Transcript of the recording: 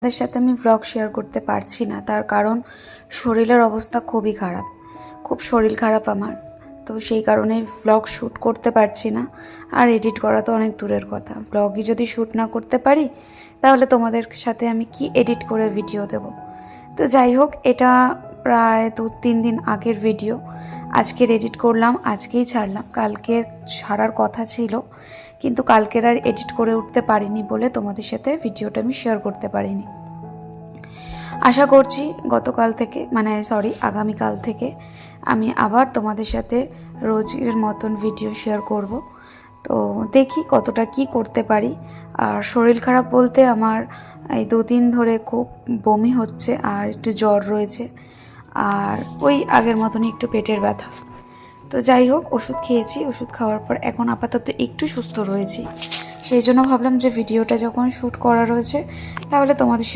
তাদের সাথে আমি ব্লগ শেয়ার করতে পারছি না, তার কারণ শরীরের অবস্থা খুবই খারাপ, খুব শরীর খারাপ আমার। তো সেই কারণে ব্লগ শ্যুট করতে পারছি না, আর এডিট করা তো অনেক দূরের কথা। ব্লগই যদি শ্যুট না করতে পারি তাহলে তোমাদের সাথে আমি কি এডিট করে ভিডিও দেব। তো যাই হোক, এটা প্রায় 2-3 দিন আগের ভিডিও। আজকের এডিট করলাম, আজকেই ছাড়লাম। কালকের ছাড়ার কথা ছিল, কিন্তু কালকের আর এডিট করে উঠতে পারিনি বলে তোমাদের সাথে ভিডিওটা আমি শেয়ার করতে পারিনি। আশা করছি গতকাল থেকে আগামীকাল থেকে আমি আবার তোমাদের সাথে রোজের মতন ভিডিও শেয়ার করব। তো দেখি কতটা কি করতে পারি। আর শরীর খারাপ বলতে আমার এই 2 দিন ধরে খুব বমি হচ্ছে, আর একটু জ্বর রয়েছে, আর ওই আগের মতনই একটু পেটের ব্যথা। তো যাই হোক, ওষুধ খেয়েছি, ওষুধ খাওয়ার পর এখন আপাতত একটু সুস্থ রয়েছি। সেই জন্য ভাবলাম যে ভিডিওটা যখন শ্যুট করা রয়েছে তাহলে তোমাদের